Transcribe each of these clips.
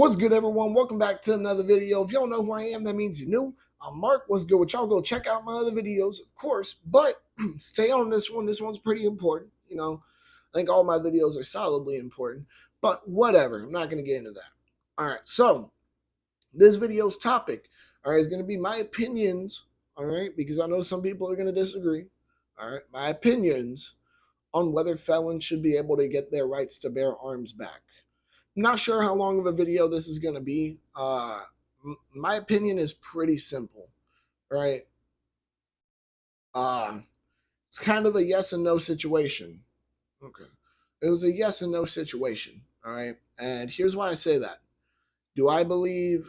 What's good, everyone? Welcome back to another video. If y'all know who I am, that means you're new. I'm Mark. What's good with y'all? Go check out my other videos, of course, but stay on this one. This one's pretty important. I think all my videos are solidly important, but whatever. I'm not going to get into that. All right, so this video's topic, all right, is going to be my opinions, all right, because I know some people are going to disagree. All right, my opinions on whether felons should be able to get their rights to bear arms back. Not sure how long of a video this is going to be. My opinion is pretty simple, right? Uh, it's kind of a yes and no situation. Okay. It was a yes and no situation, all right? And here's why I say that. Do I believe,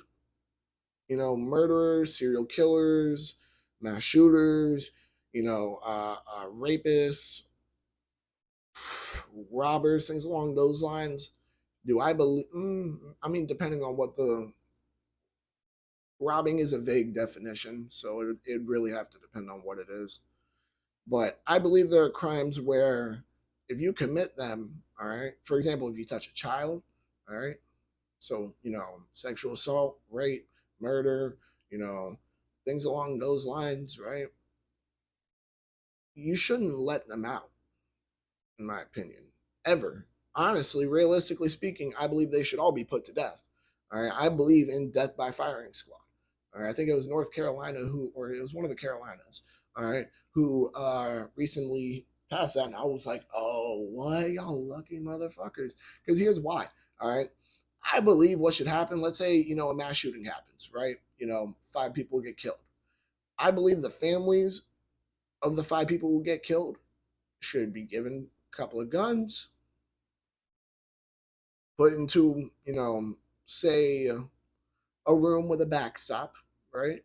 murderers, serial killers, mass shooters, rapists, robbers, things along those lines? Do I believe? Depending on what the robbing is a vague definition, so it really have to depend on what it is. But I believe there are crimes where if you commit them, all right, for example, if you touch a child, all right, so, sexual assault, rape, murder, things along those lines, right? You shouldn't let them out, in my opinion, ever. Honestly, realistically speaking, I believe they should all be put to death. All right, I believe in death by firing squad. All right, I think it was North Carolina or it was one of the Carolinas. All right, who recently passed that, and I was like, oh, what, y'all lucky motherfuckers? Because here's why. All right, I believe what should happen. Let's say a mass shooting happens, right? 5 people get killed. I believe the families of the 5 people who get killed should be given a couple of guns, put into say a room with a backstop, right?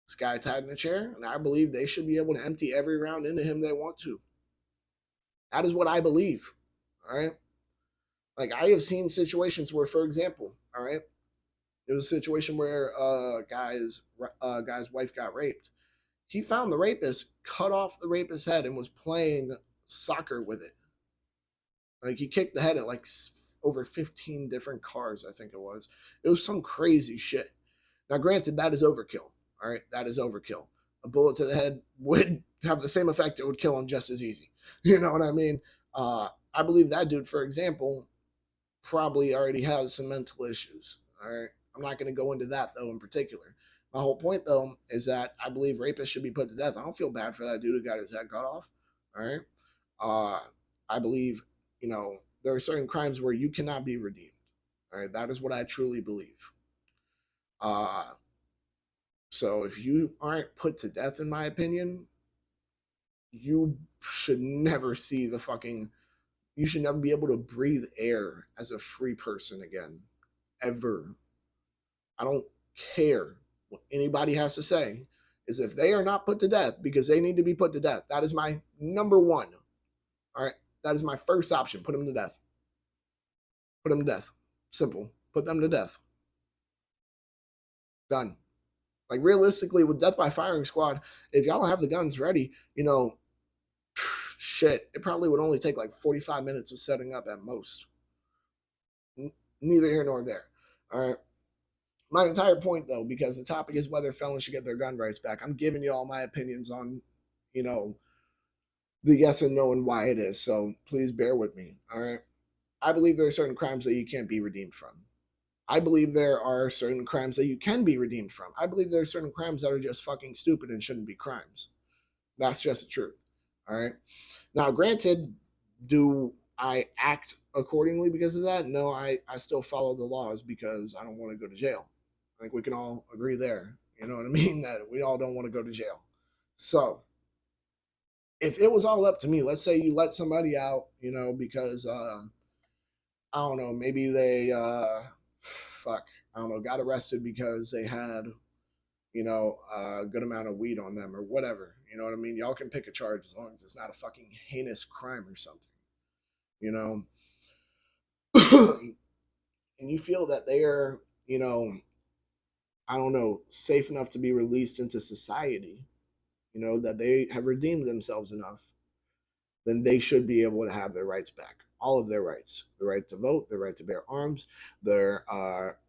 This guy tied in a chair, and I believe they should be able to empty every round into him they want to. That is what I believe. All right. Like I have seen situations where, for example, all right, it was a situation where guy's wife got raped. He found the rapist, cut off the rapist's head, and was playing soccer with it. Like he kicked the head at like over 15 different cars, I think it was. It was some crazy shit. Now, granted, that is overkill. All right, that is overkill. A bullet to the head would have the same effect; it would kill him just as easy. You know what I mean? I believe that dude, for example, probably already has some mental issues. All right, I'm not going to go into that though in particular. My whole point though is that I believe rapists should be put to death. I don't feel bad for that dude who got his head cut off. All right, uh, I believe there are certain crimes where you cannot be redeemed. All right, that is what I truly believe. Uh, So if you aren't put to death, in my opinion, you should never see the fucking. You should never be able to breathe air as a free person again, ever. I don't care what anybody has to say. Is if they are not put to death because they need to be put to death. That is my number one. All right, that is my first option. Put them to death. Put them to death. Simple. Put them to death. Done. Like realistically, with death by firing squad, if y'all have the guns ready, shit, it probably would only take like 45 minutes of setting up at most. Neither here nor there. All right. My entire point, though, because the topic is whether felons should get their gun rights back, I'm giving you all my opinions on, you know, the yes and no and why it is. So please bear with me. All right. I believe there are certain crimes that you can't be redeemed from. I believe there are certain crimes that you can be redeemed from. I believe there are certain crimes that are just fucking stupid and shouldn't be crimes. That's just the truth. All right. Now, granted, do I act accordingly because of that? No, I still follow the laws because I don't want to go to jail. I think we can all agree there. You know what I mean? That we all don't want to go to jail. So, if it was all up to me, let's say you let somebody out, because I don't know, maybe they I don't know, got arrested because they had a good amount of weed on them or whatever. You know what I mean? Y'all can pick a charge as long as it's not a fucking heinous crime or something, you know? And you feel that they are, I don't know, safe enough to be released into society, that they have redeemed themselves enough. then they should be able to have their rights back. All of their rights: the right to vote, the right to bear arms, their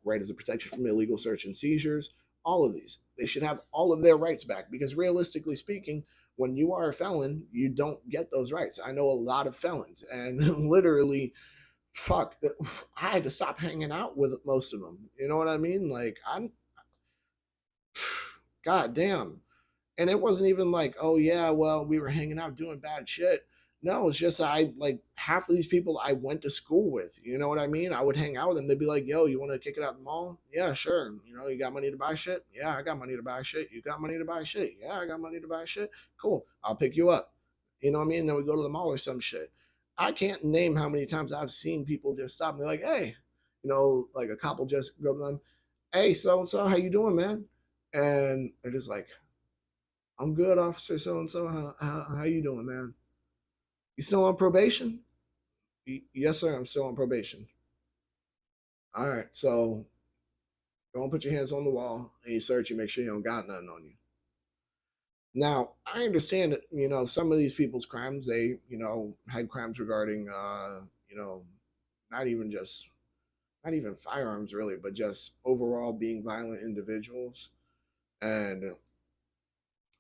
right as a protection from illegal search and seizures. All of these, they should have all of their rights back, because realistically speaking, when you are a felon, you don't get those rights. I know a lot of felons, and literally, fuck, I had to stop hanging out with most of them. You know what I mean? Like, I'm, god damn. And it wasn't even like, oh yeah, well, we were hanging out doing bad shit. No, it's just I, like, half of these people I went to school with. You know what I mean? I would hang out with them. They'd be like, yo, you want to kick it out the mall? Yeah, sure. You know, you got money to buy shit? Yeah, I got money to buy shit. You got money to buy shit? Yeah, I got money to buy shit. Cool. I'll pick you up. You know what I mean? Then we go to the mall or some shit. I can't name how many times I've seen people just stop and they're like, hey, you know, like a couple just go to them, hey, so and so, how you doing, man? And they're just like, I'm good, Officer so and so. How you doing, man? You still on probation? Yes, sir. I'm still on probation. All right. So don't put your hands on the wall and you search. You make sure you don't got nothing on you. Now, I understand that some of these people's crimes. They had crimes regarding not even just not even firearms really, but just overall being violent individuals. And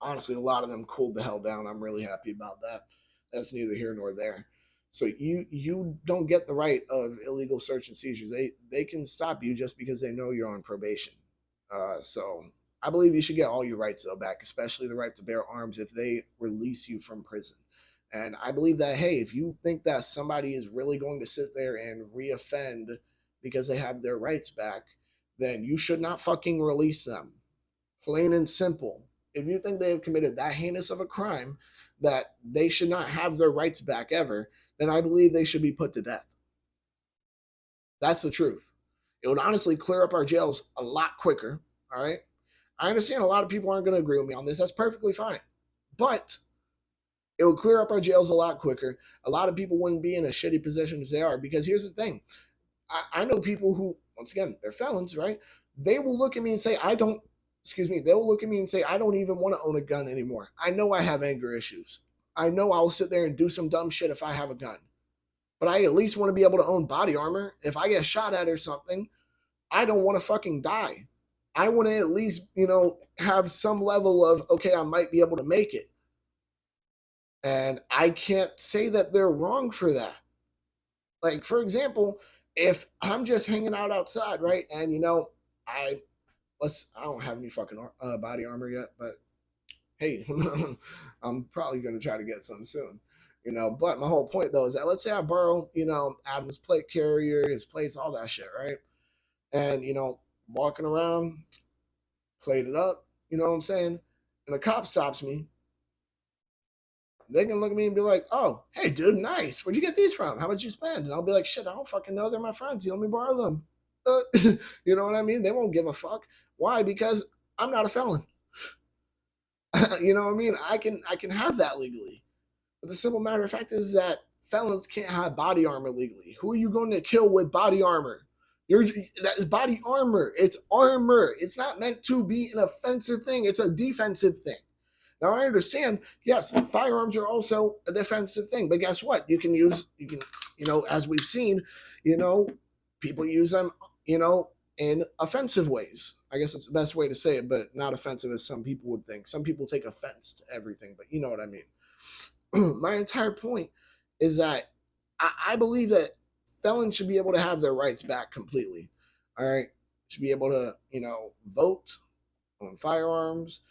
honestly, a lot of them cooled the hell down. I'm really happy about that. That's neither here nor there. So you don't get the right of illegal search and seizures. They can stop you just because they know you're on probation. So I believe you should get all your rights though back, especially the right to bear arms if they release you from prison. And I believe that, hey, if you think that somebody is really going to sit there and reoffend because they have their rights back, then you should not fucking release them. Plain and simple. If you think they have committed that heinous of a crime that they should not have their rights back ever, then I believe they should be put to death. That's the truth. It would honestly clear up our jails a lot quicker. All right. I understand a lot of people aren't going to agree with me on this. That's perfectly fine. But it would clear up our jails a lot quicker. A lot of people wouldn't be in a shitty position as they are. Because here's the thing, I know people who, once again, they're felons, right? They will look at me and say, they will look at me and say, I don't even want to own a gun anymore. I know I have anger issues. I know I'll sit there and do some dumb shit if I have a gun. But I at least want to be able to own body armor. If I get shot at or something, I don't want to fucking die. I want to at least, have some level of, okay, I might be able to make it. And I can't say that they're wrong for that. Like, for example, if I'm just hanging out outside, right? And, I I don't have any fucking body armor yet, but hey, I'm probably going to try to get some soon. But my whole point though is that, let's say I borrow, Adam's plate carrier, his plates, all that shit, right? And walking around, plate it up, you know what I'm saying? And a cop stops me, they can look at me and be like, "Oh, hey, dude, nice. Where'd you get these from? How much you spend?" And I'll be like, "Shit, I don't fucking know. They're my friends. You let me borrow them." Uh, you know what I mean? They won't give a fuck. Why? Because I'm not a felon. You know what I mean? I can have that legally. But the simple matter of fact is that felons can't have body armor legally. Who are you going to kill with body armor? That is body armor. It's armor. It's not meant to be an offensive thing. It's a defensive thing. Now I understand, yes, firearms are also a defensive thing, but guess what? As we've seen, you know, people use them, in offensive ways. I guess it's the best way to say it, but not offensive as some people would think. Some people take offense to everything, but you know what I mean. My entire point is that I believe that felons should be able to have their rights back completely. All right. Should be able to, vote on firearms.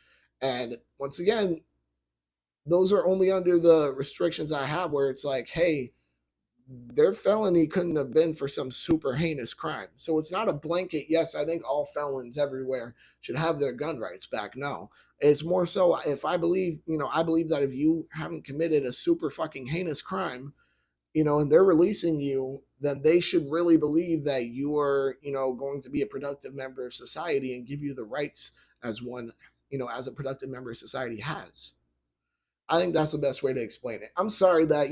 And once again, those are only under the restrictions I have where it's like, hey, their felony couldn't have been for some super heinous crime. So it's not a blanket, yes, I think all felons everywhere should have their gun rights back. No. It's more so if I believe that if you haven't committed a super fucking heinous crime, and they're releasing you, then they should really believe that you are, going to be a productive member of society and give you the rights as one, as a productive member of society has. I think that's the best way to explain it. I'm sorry that,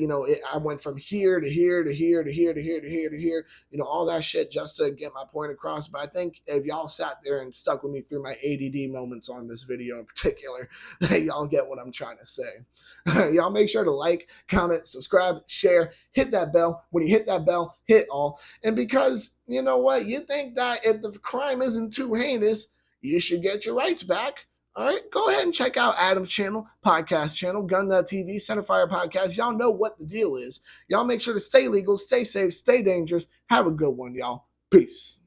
I went from here to here to here to here to here to here to here, all that shit just to get my point across. But I think if y'all sat there and stuck with me through my ADD moments on this video in particular, that y'all get what I'm trying to say. Y'all make sure to like, comment, subscribe, share, hit that bell. When you hit that bell, hit all. And because, you know what, you think that if the crime isn't too heinous, you should get your rights back. All right, go ahead and check out Adam's channel, podcast channel, Gun.tv, Centerfire Podcast. Y'all know what the deal is. Y'all make sure to stay legal, stay safe, stay dangerous. Have a good one, y'all. Peace.